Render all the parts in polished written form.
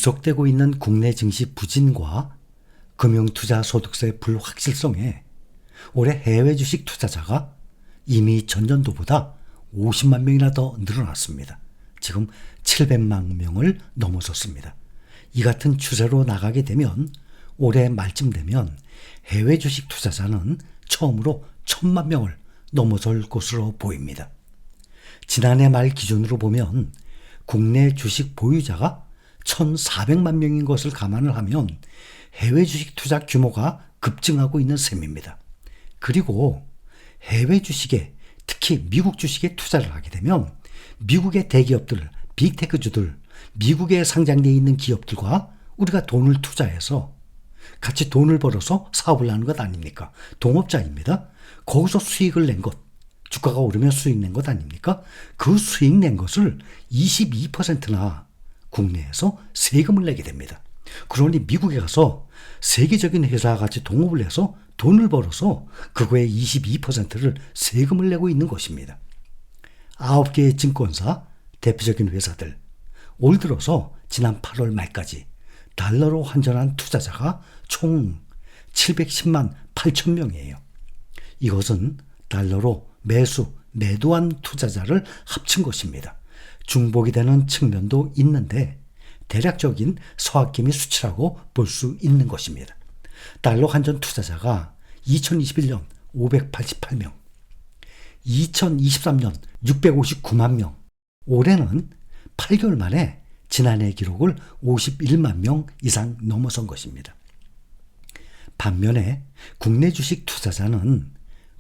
지속되고 있는 국내 증시 부진과 금융투자소득세 불확실성에 올해 해외 주식 투자자가 이미 전년도보다 50만 명이나 더 늘어났습니다. 지금 700만 명을 넘어섰습니다. 이 같은 추세로 나가게 되면 올해 말쯤 되면 해외 주식 투자자는 처음으로 1000만 명을 넘어설 것으로 보입니다. 지난해 말 기준으로 보면 국내 주식 보유자가 1400만 명인 것을 감안을 하면 해외 주식 투자 규모가 급증하고 있는 셈입니다. 그리고 해외 주식에 특히 미국 주식에 투자를 하게 되면 미국의 대기업들, 빅테크주들, 미국에 상장되어 있는 기업들과 우리가 돈을 투자해서 같이 돈을 벌어서 사업을 하는 것 아닙니까? 동업자입니다. 거기서 수익을 낸 것, 주가가 오르면 수익 낸 것 아닙니까? 그 수익 낸 것을 22%나 국내에서 세금을 내게 됩니다. 그러니 미국에 가서 세계적인 회사와 같이 동업을 해서 돈을 벌어서 그거의 22%를 세금을 내고 있는 것입니다. 9개의 증권사, 대표적인 회사들, 올 들어서 지난 8월 말까지 달러로 환전한 투자자가 총 710만 8천 명이에요. 이것은 달러로 매도한 투자자를 합친 것입니다. 중복이 되는 측면도 있는데 대략적인 서학김의 수치라고 볼 수 있는 것입니다. 달러 환전 투자자가 2021년 588명, 2023년 659만 명, 올해는 8개월 만에 지난해 기록을 51만 명 이상 넘어선 것입니다. 반면에 국내 주식 투자자는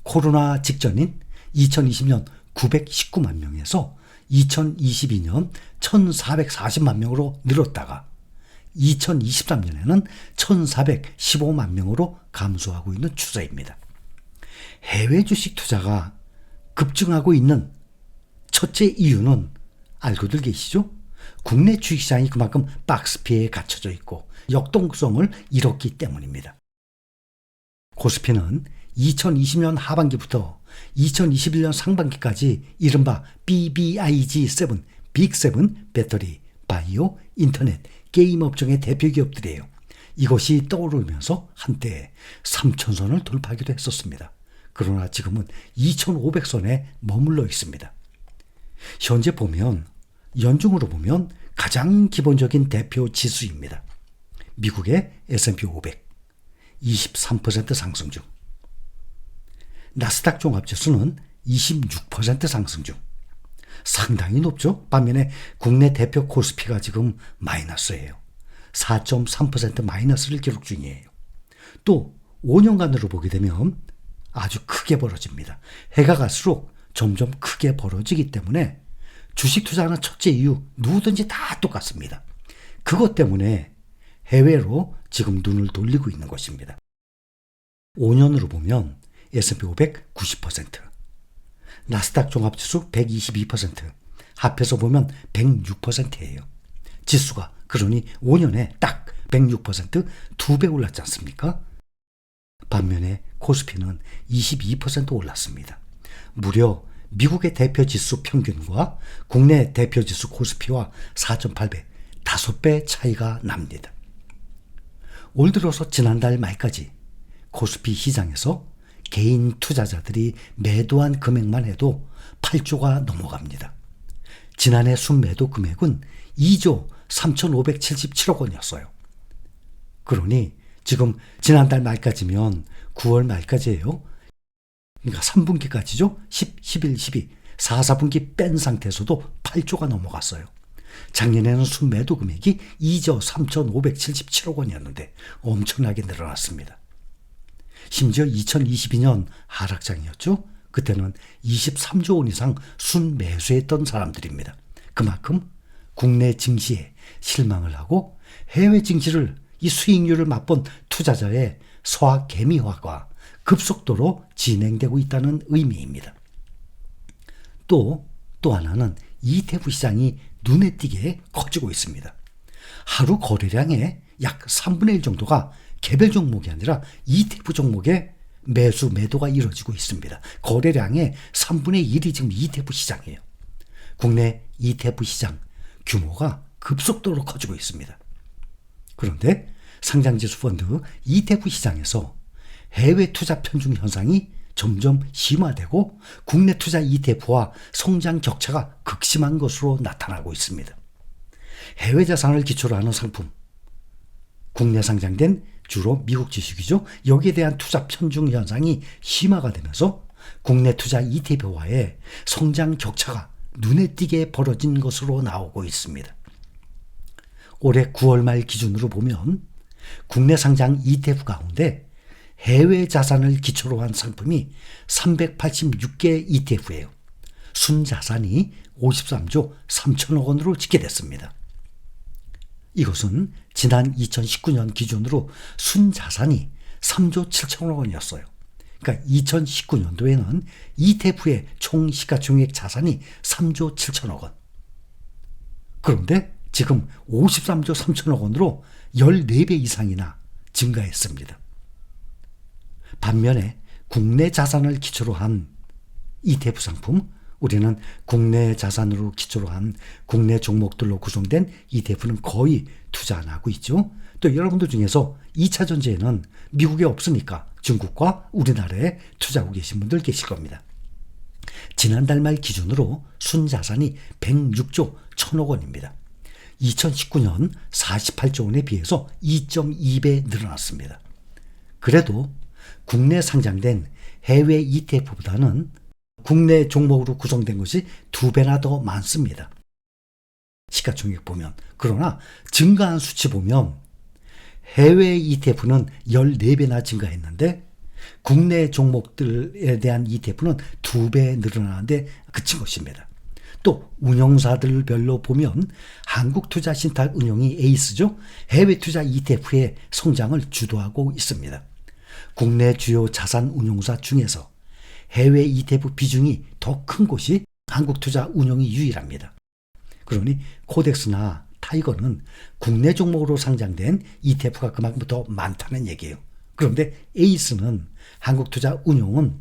코로나 직전인 2020년 919만 명에서 2022년 1440만 명으로 늘었다가 2023년에는 1415만 명으로 감소하고 있는 추세입니다. 해외 주식 투자가 급증하고 있는 첫째 이유는 알고들 계시죠? 국내 주식시장이 그만큼 박스피에 갇혀져 있고 역동성을 잃었기 때문입니다. 코스피는 2020년 하반기부터 2021년 상반기까지 이른바 BBIG7, 빅7 배터리, 바이오, 인터넷, 게임 업종의 대표 기업들이에요. 이것이 떠오르면서 한때 3,000선을 돌파하기도 했었습니다. 그러나 지금은 2,500선에 머물러 있습니다. 현재 보면 연중으로 보면 가장 기본적인 대표 지수입니다. 미국의 S&P 500 23% 상승 중, 나스닥 종합지수는 26% 상승 중, 상당히 높죠. 반면에 국내 대표 코스피가 지금 마이너스예요. 4.3% 마이너스를 기록 중이에요. 또 5년간으로 보게 되면 아주 크게 벌어집니다. 해가 갈수록 점점 크게 벌어지기 때문에 주식 투자하는 첫째 이유 누구든지 다 똑같습니다. 그것 때문에 해외로 지금 눈을 돌리고 있는 것입니다. 5년으로 보면 S&P 500 90%, 나스닥 종합지수 122%, 합해서 보면 106%예요. 지수가 그러니 5년에 딱 106% 2배 올랐지 않습니까? 반면에 코스피는 22% 올랐습니다. 무려 미국의 대표지수 평균과 국내 대표지수 코스피와 4.8배, 5배 차이가 납니다. 올 들어서 지난달 말까지 코스피 시장에서 개인 투자자들이 매도한 금액만 해도 8조가 넘어갑니다. 지난해 순매도 금액은 2조 3,577억 원이었어요. 그러니 지금 지난달 말까지면 9월 말까지예요. 그러니까 3분기까지죠. 10, 11, 12, 4, 4분기 뺀 상태에서도 8조가 넘어갔어요. 작년에는 순매도 금액이 2조 3,577억 원이었는데 엄청나게 늘어났습니다. 심지어 2022년 하락장이었죠. 그때는 23조 원 이상 순매수했던 사람들입니다. 그만큼 국내 증시에 실망을 하고 해외 증시를 이 수익률을 맛본 투자자의 소화개미화가 급속도로 진행되고 있다는 의미입니다. 또 하나는 ETF 시장이 눈에 띄게 커지고 있습니다. 하루 거래량의 약 3분의 1 정도가 개별 종목이 아니라 ETF 종목의 매도가 이루어지고 있습니다. 거래량의 3분의 1이 지금 ETF 시장이에요. 국내 ETF 시장 규모가 급속도로 커지고 있습니다. 그런데 상장지수 펀드 ETF 시장에서 해외 투자 편중 현상이 점점 심화되고 국내 투자 ETF와 성장 격차가 극심한 것으로 나타나고 있습니다. 해외 자산을 기초로 하는 상품, 국내 상장된 주로 미국 지식이죠. 여기에 대한 투자 편중 현상이 심화가 되면서 국내 투자 ETF와의 성장 격차가 눈에 띄게 벌어진 것으로 나오고 있습니다. 올해 9월 말 기준으로 보면 국내 상장 ETF 가운데 해외 자산을 기초로 한 상품이 386개 ETF예요. 순자산이 53조 3천억 원으로 집계됐습니다. 이것은 지난 2019년 기준으로 순자산이 3조 7천억 원이었어요. 그러니까 2019년도에는 ETF의 총 시가총액 자산이 3조 7천억 원. 그런데 지금 53조 3천억 원으로 14배 이상이나 증가했습니다. 반면에 국내 자산을 기초로 한 ETF 상품, 우리는 국내 자산으로 기초로 한 국내 종목들로 구성된 ETF는 거의 투자 안 하고 있죠. 또 여러분들 중에서 2차 전지에는 미국에 없으니까 중국과 우리나라에 투자하고 계신 분들 계실 겁니다. 지난달 말 기준으로 순자산이 106조 1천억 원입니다. 2019년 48조 원에 비해서 2.2배 늘어났습니다. 그래도 국내 상장된 해외 ETF보다는 국내 종목으로 구성된 것이 2배나 더 많습니다. 시가총액 보면. 그러나 증가한 수치 보면 해외 ETF는 14배나 증가했는데 국내 종목들에 대한 ETF는 2배 늘어나는데 그친 것입니다. 또 운용사들별로 보면 한국투자신탁은행이 에이스죠. 해외 투자 ETF의 성장을 주도하고 있습니다. 국내 주요 자산 운용사 중에서 해외 ETF 비중이 더 큰 곳이 한국투자운용이 유일합니다. 그러니 코덱스나 타이거는 국내 종목으로 상장된 ETF가 그만큼 더 많다는 얘기예요. 그런데 에이스는 한국투자운용은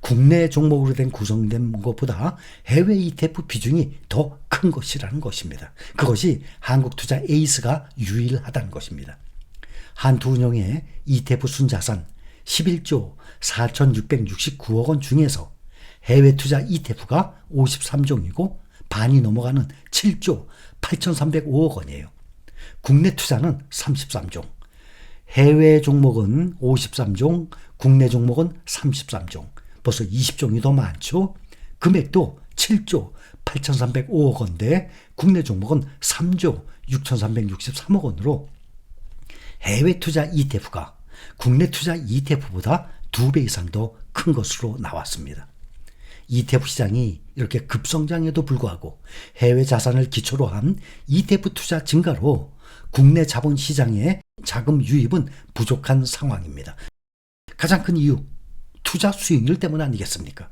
국내 종목으로 구성된 것보다 해외 ETF 비중이 더 큰 것이라는 것입니다. 그것이 한국투자 에이스가 유일하다는 것입니다. 한투운용의 ETF 순자산 11조 4,669억 원 중에서 해외 투자 ETF가 53종이고 반이 넘어가는 7조 8,305억 원이에요. 국내 투자는 33종, 해외 종목은 53종, 국내 종목은 33종. 벌써 20종이 더 많죠. 금액도 7조 8,305억 원대, 국내 종목은 3조 6,363억 원으로 해외 투자 ETF가 국내 투자 ETF보다 2배 이상 더 큰 것으로 나왔습니다. ETF 시장이 이렇게 급성장에도 불구하고 해외 자산을 기초로 한 ETF 투자 증가로 국내 자본 시장의 자금 유입은 부족한 상황입니다. 가장 큰 이유, 투자 수익률 때문 아니겠습니까?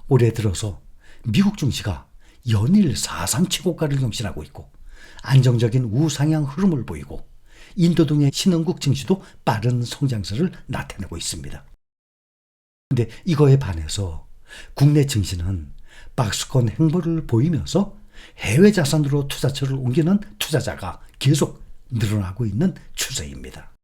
올해 들어서 미국 증시가 연일 사상 최고가를 경신하고 있고 안정적인 우상향 흐름을 보이고 인도 등의 신흥국 증시도 빠른 성장세를 나타내고 있습니다. 그런데 이거에 반해서 국내 증시는 박스권 행보를 보이면서 해외 자산으로 투자처를 옮기는 투자자가 계속 늘어나고 있는 추세입니다.